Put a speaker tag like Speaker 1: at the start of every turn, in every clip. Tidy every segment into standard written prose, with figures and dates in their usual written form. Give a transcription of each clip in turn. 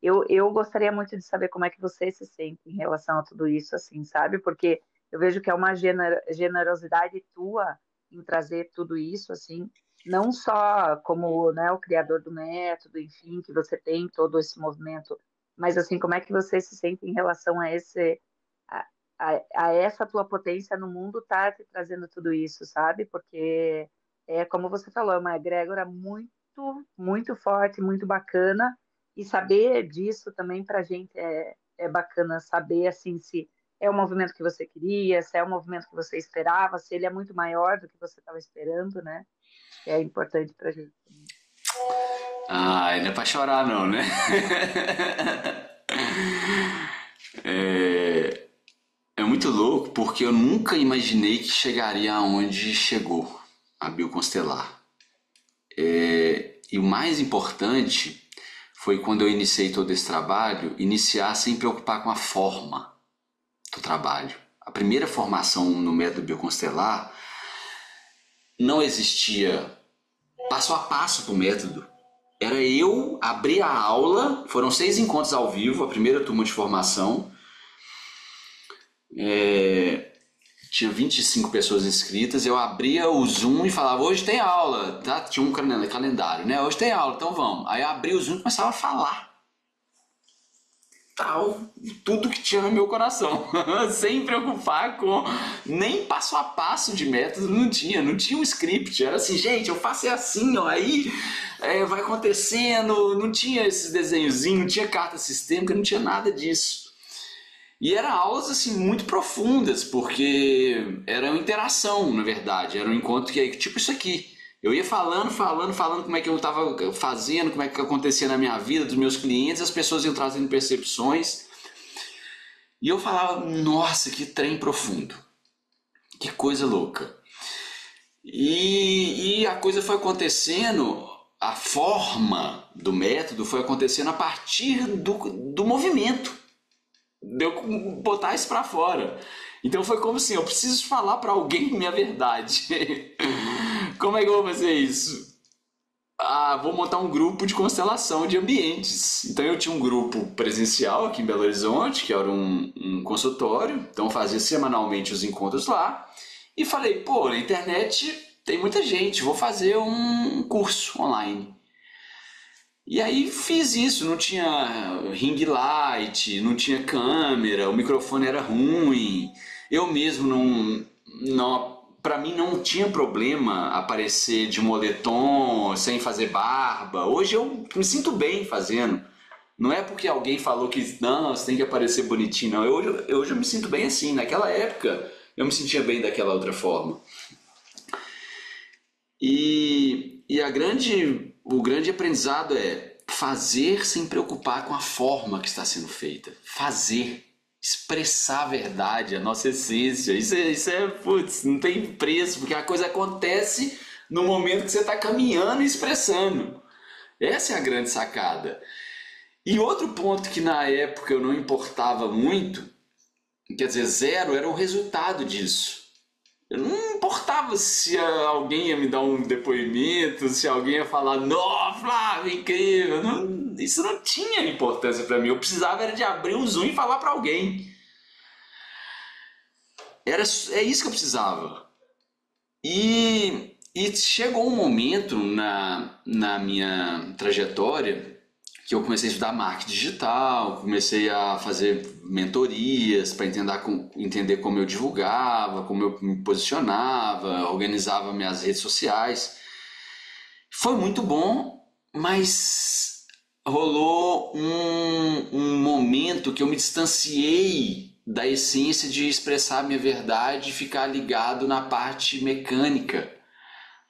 Speaker 1: eu gostaria muito de saber como é que você se sente em relação a tudo isso, assim, sabe? Porque eu vejo que é uma generosidade tua em trazer tudo isso, assim, não só como, né, o criador do método, enfim, que você tem todo esse movimento, mas assim, como é que você se sente em relação a esse a, a essa tua potência no mundo tá te trazendo tudo isso, sabe? Porque é como você falou, é uma egrégora muito forte, muito bacana, e saber disso também para a gente é bacana saber assim se é o movimento que você queria, se é o movimento que você esperava, se ele é muito maior do que você estava esperando, né? Acho que é importante para a gente também.
Speaker 2: Ah, não é pra chorar não, né? É, é muito louco porque eu nunca imaginei que chegaria aonde chegou a Bioconstelar. E o mais importante foi quando eu iniciei todo esse trabalho, iniciar sem preocupar com a forma do trabalho. A primeira formação no método Bioconstelar não existia passo a passo do método. Era eu abrir a aula, foram 6 encontros ao vivo, a primeira turma de formação. Tinha 25 pessoas inscritas, eu abria o Zoom e falava, hoje tem aula, tá? Tinha um calendário, né? Hoje tem aula, então vamos. Aí eu abria o Zoom e começava a falar. Tal, tudo que tinha no meu coração, sem preocupar com nem passo a passo de método, não tinha um script, era assim, gente, eu faço assim, ó, aí vai acontecendo, não tinha esses desenhozinhos, não tinha carta sistêmica, não tinha nada disso. E eram aulas assim muito profundas, porque era uma interação, na verdade, era um encontro que tipo isso aqui. Eu ia falando como é que eu estava fazendo, como é que acontecia na minha vida, dos meus clientes, as pessoas iam trazendo percepções. E eu falava, nossa, que trem profundo, que coisa louca. E a coisa foi acontecendo, a forma do método foi acontecendo a partir do movimento, de eu botar isso pra fora. Então foi como assim, eu preciso falar pra alguém minha verdade. Como é que eu vou fazer isso? Ah, vou montar um grupo de constelação de ambientes. Então eu tinha um grupo presencial aqui em Belo Horizonte, que era um consultório, então eu fazia semanalmente os encontros lá. E falei, pô, na internet tem muita gente, vou fazer um curso online. E aí fiz isso, não tinha ring light, não tinha câmera, o microfone era ruim. Eu mesmo não para mim não tinha problema aparecer de moletom, sem fazer barba. Hoje eu me sinto bem fazendo. Não é porque alguém falou que não, você tem que aparecer bonitinho, não. Hoje eu me sinto bem assim. Naquela época eu me sentia bem daquela outra forma. O grande aprendizado é fazer sem preocupar com a forma que está sendo feita. Fazer, expressar a verdade, a nossa essência. Putz, não tem preço, porque a coisa acontece no momento que você está caminhando e expressando. Essa é a grande sacada. E outro ponto que na época eu não importava muito, quer dizer, zero, era o resultado disso. Eu não importava se alguém ia me dar um depoimento, se alguém ia falar, não, Flávio, incrível. Isso não tinha importância para mim. Eu precisava era de abrir um Zoom e falar para alguém. É isso que eu precisava. E chegou um momento na minha trajetória que eu comecei a estudar marketing digital, comecei a fazer mentorias para entender como eu divulgava, como eu me posicionava, organizava minhas redes sociais. Foi muito bom, mas rolou um momento que eu me distanciei da essência de expressar a minha verdade e ficar ligado na parte mecânica,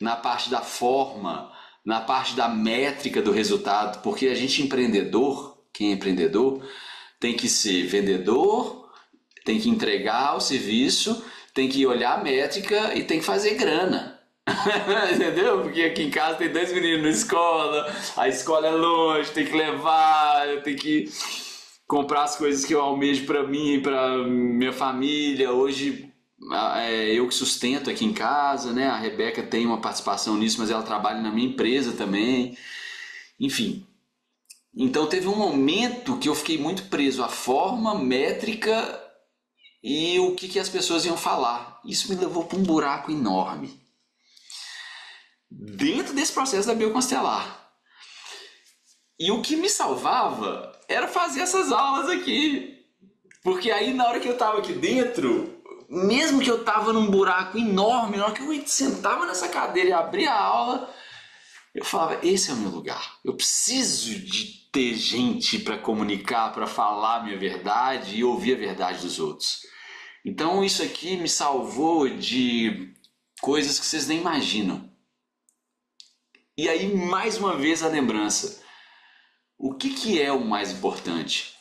Speaker 2: na parte da forma, na parte da métrica do resultado, porque a gente empreendedor, quem é empreendedor, tem que ser vendedor, tem que entregar o serviço, tem que olhar a métrica e tem que fazer grana. Entendeu? Porque aqui em casa tem 2 meninos na escola, a escola é longe, tem que levar, eu tenho que comprar as coisas que eu almejo para mim, para minha família. Hoje eu que sustento aqui em casa, né? A Rebeca tem uma participação nisso, mas ela trabalha na minha empresa também. Enfim. Então teve um momento que eu fiquei muito preso à forma, métrica e o que as pessoas iam falar. Isso me levou para um buraco enorme. Dentro desse processo da Bioconstelar. E o que me salvava era fazer essas aulas aqui. Porque aí na hora que eu estava aqui dentro, mesmo que eu estava num buraco enorme, na hora que eu sentava nessa cadeira e abria a aula, eu falava, esse é o meu lugar. Eu preciso de ter gente para comunicar, para falar a minha verdade e ouvir a verdade dos outros. Então isso aqui me salvou de coisas que vocês nem imaginam. E aí, mais uma vez, a lembrança. O que é o mais importante?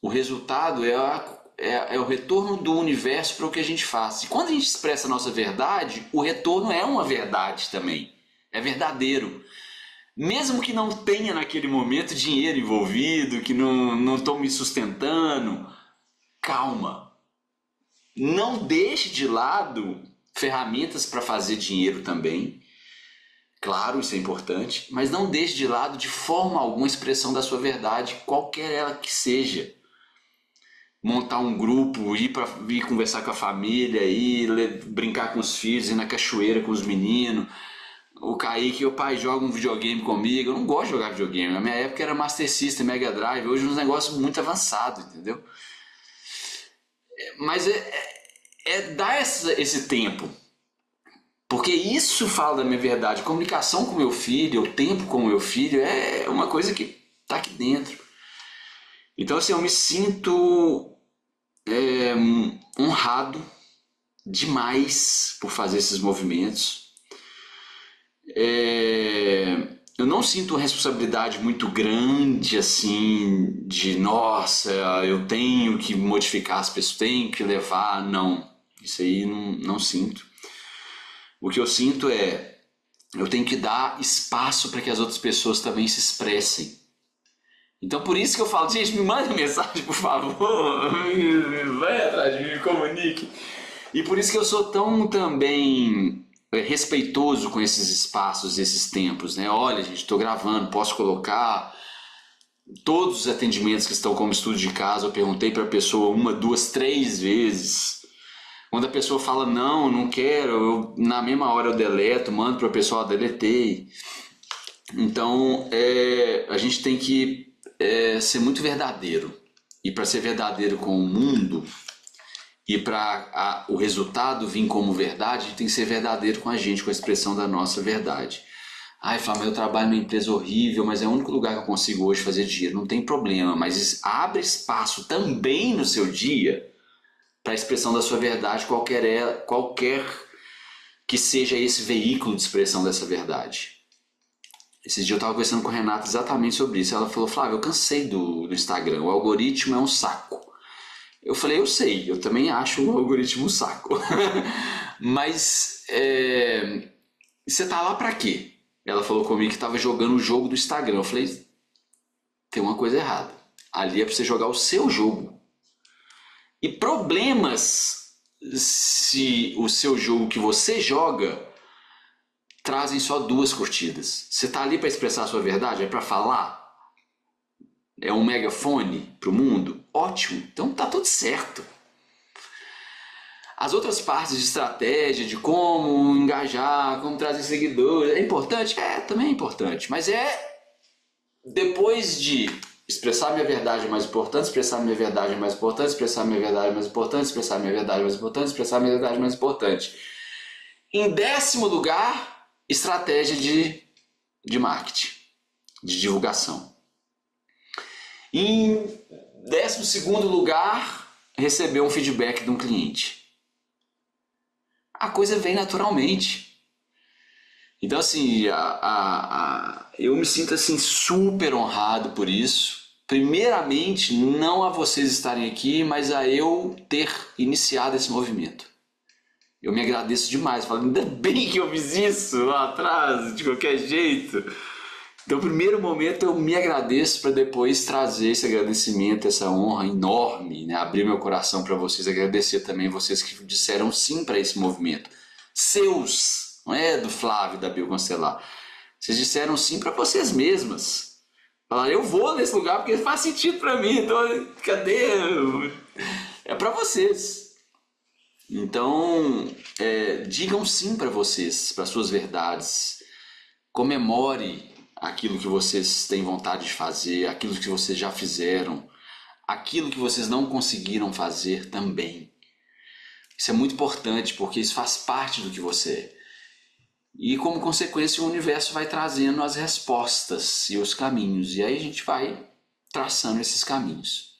Speaker 2: O resultado é o retorno do universo para o que a gente faz. E quando a gente expressa a nossa verdade, o retorno é uma verdade também. É verdadeiro. Mesmo que não tenha naquele momento dinheiro envolvido, que não estou me sustentando, calma. Não deixe de lado ferramentas para fazer dinheiro também. Claro, isso é importante, mas não deixe de lado de forma alguma a expressão da sua verdade, qualquer ela que seja. Montar um grupo, ir conversar com a família, brincar com os filhos, ir na cachoeira com os meninos. O Kaique, o pai, joga um videogame comigo. Eu não gosto de jogar videogame. Na minha época era Master System, Mega Drive. Hoje é um negócio muito avançado, entendeu? Mas dar esse tempo. Porque isso fala da minha verdade. Comunicação com meu filho, o tempo com meu filho, é uma coisa que está aqui dentro. Então, assim, eu me sinto honrado demais por fazer esses movimentos. Eu não sinto uma responsabilidade muito grande, assim, de nossa, eu tenho que modificar as pessoas, tenho que levar. Não, isso aí não sinto. O que eu sinto eu tenho que dar espaço para que as outras pessoas também se expressem. Então por isso que eu falo, gente, me mande mensagem, por favor, vai atrás de mim, me comunique. E por isso que eu sou tão também respeitoso com esses espaços, esses tempos, né? Olha, gente, estou gravando, posso colocar todos os atendimentos que estão como estudo de caso. Eu perguntei para a pessoa 1, 2, 3 vezes. Quando a pessoa fala não quero, na mesma hora eu deleto, mando para o pessoal, deletei. Então a gente tem que ser muito verdadeiro. E para ser verdadeiro com o mundo e para o resultado vir como verdade, a gente tem que ser verdadeiro com a gente, com a expressão da nossa verdade. Ai, Flávio, eu trabalho numa empresa horrível, mas é o único lugar que eu consigo hoje fazer dinheiro. Não tem problema, mas abre espaço também no seu dia para a expressão da sua verdade, qualquer que seja esse veículo de expressão dessa verdade. Esses dias eu estava conversando com a Renata exatamente sobre isso. Ela falou, Flávio, eu cansei do Instagram, o algoritmo é um saco. Eu falei, eu sei, eu também acho o algoritmo um saco. Mas você tá lá para quê? Ela falou comigo que estava jogando o jogo do Instagram. Eu falei, tem uma coisa errada. Ali é para você jogar o seu jogo. E problemas se o seu jogo que você joga trazem só 2 curtidas. Você está ali para expressar a sua verdade? É para falar? É um megafone para o mundo? Ótimo, então tá tudo certo. As outras partes de estratégia, de como engajar, como trazer seguidores, é importante? Também é importante. Mas depois de expressar minha verdade é mais importante, expressar minha verdade é mais importante, expressar minha verdade é mais importante, expressar minha verdade é mais importante, expressar minha verdade é mais importante. Em 10º lugar, estratégia de marketing, de divulgação. Em 12º lugar, receber um feedback de um cliente. A coisa vem naturalmente. Então, assim, eu me sinto assim super honrado por isso. Primeiramente, não a vocês estarem aqui, mas a eu ter iniciado esse movimento. Eu me agradeço demais, falo, ainda bem que eu fiz isso lá atrás, de qualquer jeito. Então, no primeiro momento, eu me agradeço para depois trazer esse agradecimento, essa honra enorme, né? Abrir meu coração para vocês, agradecer também vocês que disseram sim para esse movimento. Seus, não é do Flávio, da Bioconstelar. Vocês disseram sim para vocês mesmas. Falar, eu vou nesse lugar porque faz sentido pra mim, então cadê? É pra vocês. Então, digam sim pra vocês, para suas verdades. Comemore aquilo que vocês têm vontade de fazer, aquilo que vocês já fizeram, aquilo que vocês não conseguiram fazer também. Isso é muito importante porque isso faz parte do que você é. E como consequência o universo vai trazendo as respostas e os caminhos. E aí a gente vai traçando esses caminhos.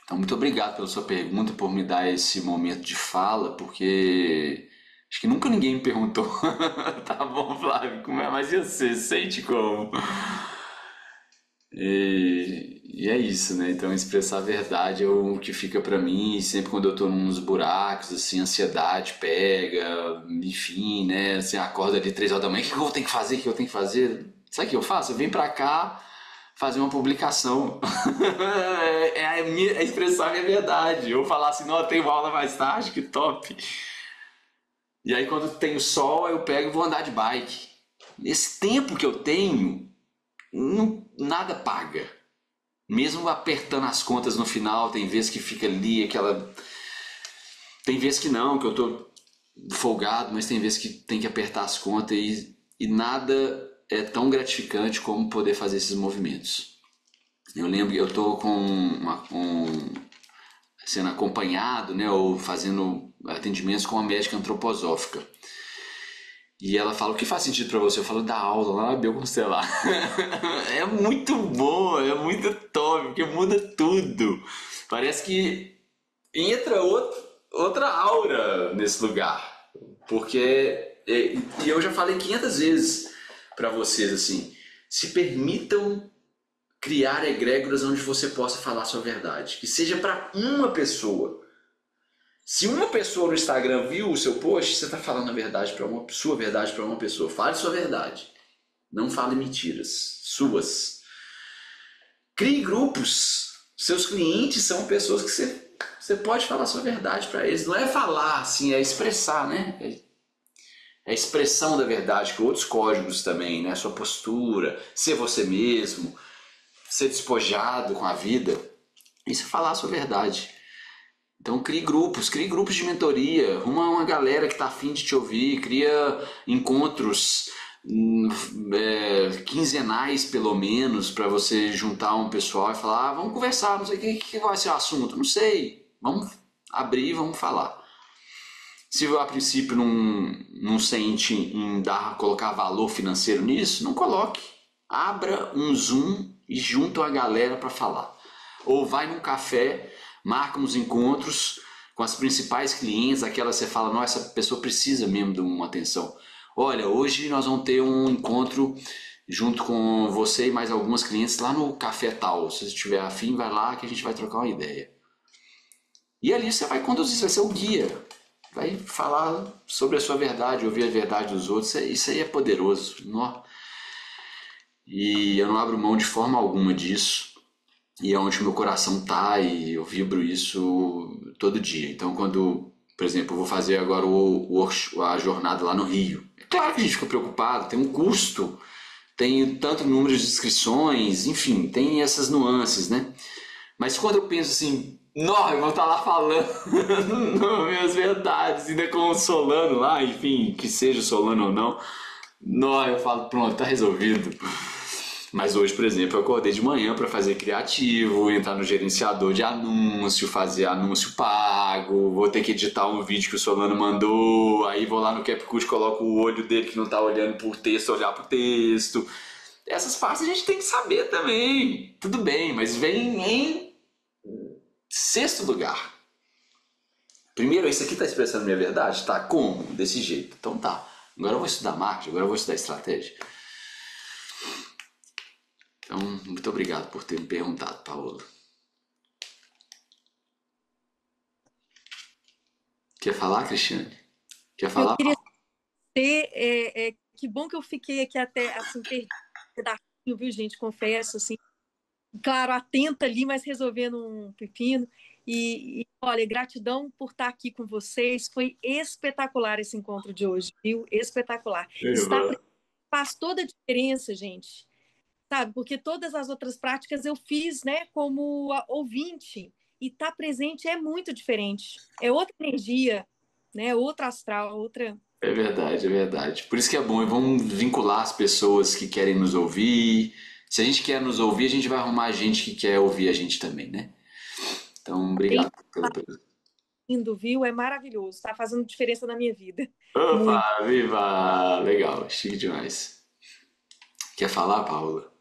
Speaker 2: Então muito obrigado pela sua pergunta, por me dar esse momento de fala, porque acho que nunca ninguém me perguntou. Tá bom, Flávio, como é? Mas e você? Sente como? E é isso, né? Então expressar a verdade é o que fica pra mim. E sempre quando eu tô nos buracos, assim, ansiedade pega, enfim, né? Você acorda ali 3 horas da manhã, o que eu vou ter que fazer? O que eu tenho que fazer? Sabe o que eu faço? Eu venho pra cá fazer uma publicação. É expressar a minha verdade. Eu falar assim, não, eu tenho aula mais tarde, que top. E aí quando tem o sol, eu pego e vou andar de bike. Esse tempo que eu tenho, nada paga. Mesmo apertando as contas no final, tem vezes que fica ali aquela... Tem vezes que não, que eu tô folgado, mas tem vezes que tem que apertar as contas e nada é tão gratificante como poder fazer esses movimentos. Eu lembro que eu tô sendo acompanhado, né, ou fazendo atendimentos com uma médica antroposófica. E ela fala, o que faz sentido pra você? Eu falo, da aula lá na Bioconstelar. É muito bom, é muito top, porque muda tudo. Parece que entra outra aura nesse lugar. Porque, e eu já falei 500 vezes pra vocês, assim, se permitam criar egrégoras onde você possa falar sua verdade. Que seja pra uma pessoa. Se uma pessoa no Instagram viu o seu post, você está falando a verdade para sua verdade para uma pessoa. Fale sua verdade. Não fale mentiras suas. Crie grupos. Seus clientes são pessoas que você pode falar sua verdade para eles. Não é falar assim, é expressar, né? É a expressão da verdade, com outros códigos também, né? Sua postura, ser você mesmo, ser despojado com a vida. Isso é falar a sua verdade. Então crie grupos de mentoria, arruma uma galera que está afim de te ouvir, cria encontros quinzenais pelo menos, para você juntar um pessoal e falar, vamos conversar, não sei o que vai ser o assunto, não sei, vamos abrir, vamos falar. Se a princípio não sente em colocar valor financeiro nisso, não coloque. Abra um Zoom e junta a galera para falar. Ou vai num café, marca uns encontros com as principais clientes, aquelas que você fala, nossa, essa pessoa precisa mesmo de uma atenção. Olha, hoje nós vamos ter um encontro junto com você e mais algumas clientes lá no café tal. Se você estiver afim, vai lá que a gente vai trocar uma ideia. E ali você vai conduzir, você vai ser o guia. Vai falar sobre a sua verdade, ouvir a verdade dos outros. Isso aí é poderoso. E eu não abro mão de forma alguma disso. E é onde o meu coração tá e eu vibro isso todo dia. Então quando, por exemplo, eu vou fazer agora a jornada lá no Rio. É claro que a gente fica preocupado, tem um custo, tem tanto número de inscrições, enfim, tem essas nuances, né? Mas quando eu penso assim, não, eu vou estar lá falando minhas verdades, ainda consolando lá, enfim, que seja Solano ou não, eu falo, pronto, tá resolvido. Mas hoje, por exemplo, eu acordei de manhã para fazer criativo, entrar no gerenciador de anúncio, fazer anúncio pago, vou ter que editar um vídeo que o Solano mandou, aí vou lá no CapCut, coloco o olho dele que não tá olhando por texto, olhar pro texto. Essas partes a gente tem que saber também. Tudo bem, mas vem em sexto lugar. Primeiro, isso aqui tá expressando minha verdade? Tá, como? Desse jeito. Então tá. Agora eu vou estudar marketing, agora eu vou estudar estratégia. Então, muito obrigado por ter me perguntado, Paola. Quer falar, Cristiane? Quer falar?
Speaker 3: Eu queria ter, que bom que eu fiquei aqui até assim, perdida, viu, gente? Confesso, assim, claro, atenta ali, mas resolvendo um pepino. Olha, gratidão por estar aqui com vocês. Foi espetacular esse encontro de hoje, viu? Espetacular. Faz toda a diferença, gente. sabe? Porque todas as outras práticas eu fiz, né, como ouvinte, e estar presente é muito diferente. É outra energia, né? Outra astral, outra.
Speaker 2: É verdade, é verdade. Por isso que é bom, e vamos vincular as pessoas que querem nos ouvir. Se a gente quer nos ouvir, a gente vai arrumar gente que quer ouvir a gente também, né? Então,
Speaker 3: Tem
Speaker 2: obrigado pela pergunta.
Speaker 3: indo, viu? É maravilhoso. Está fazendo diferença na minha vida.
Speaker 2: Opa,
Speaker 3: Muito.
Speaker 2: viva! Legal, chique demais. Quer falar, Paula?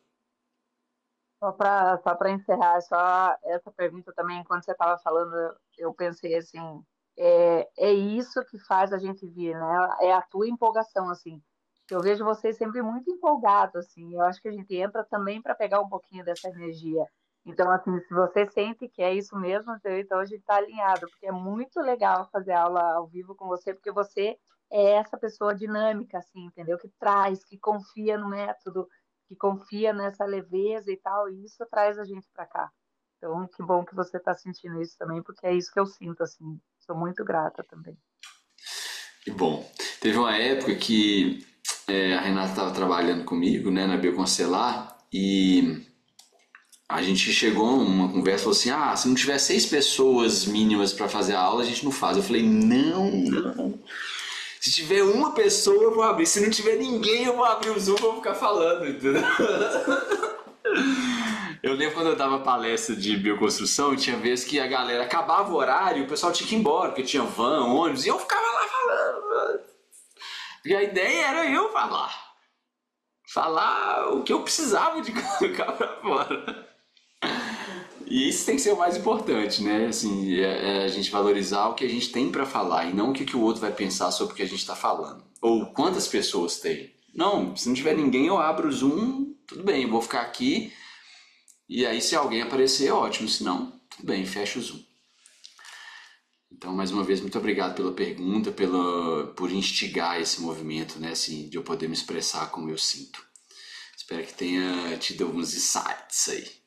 Speaker 1: Só para encerrar, só essa pergunta também, enquanto você estava falando, eu pensei assim, é isso que faz a gente vir, né? É a tua empolgação, assim. Eu vejo vocês sempre muito empolgados, assim. Eu acho que a gente entra também para pegar um pouquinho dessa energia. Então, assim, se você sente que é isso mesmo, então a gente está alinhado, porque é muito legal fazer aula ao vivo com você, porque você é essa pessoa dinâmica, assim, entendeu? Que traz, que confia no método, que confia nessa leveza e tal, e isso traz a gente para cá. Então, que bom que você está sentindo isso também, porque é isso que eu sinto, assim. Sou muito grata também.
Speaker 2: Que bom. Teve uma época que a Renata estava trabalhando comigo, né, na Bioconstelar, e a gente chegou a uma conversa e falou assim: ah, se não tiver 6 pessoas mínimas para fazer a aula, a gente não faz. Eu falei: não, não. Se tiver uma pessoa, eu vou abrir. Se não tiver ninguém, eu vou abrir o Zoom e vou ficar falando, entendeu? Eu lembro quando eu dava palestra de bioconstrução, tinha vezes que a galera acabava o horário e o pessoal tinha que ir embora, porque tinha van, ônibus, e eu ficava lá falando. E a ideia era eu falar. Falar o que eu precisava de colocar pra fora. E isso tem que ser o mais importante, né? Assim, é a gente valorizar o que a gente tem pra falar e não o que o outro vai pensar sobre o que a gente tá falando. Ou quantas pessoas tem. Não, se não tiver ninguém, eu abro o Zoom, tudo bem, eu vou ficar aqui. E aí, se alguém aparecer, ótimo. Se não, tudo bem, fecha o Zoom. Então, mais uma vez, muito obrigado pela pergunta, por instigar esse movimento, né? Assim, de eu poder me expressar como eu sinto. Espero que tenha tido alguns insights aí.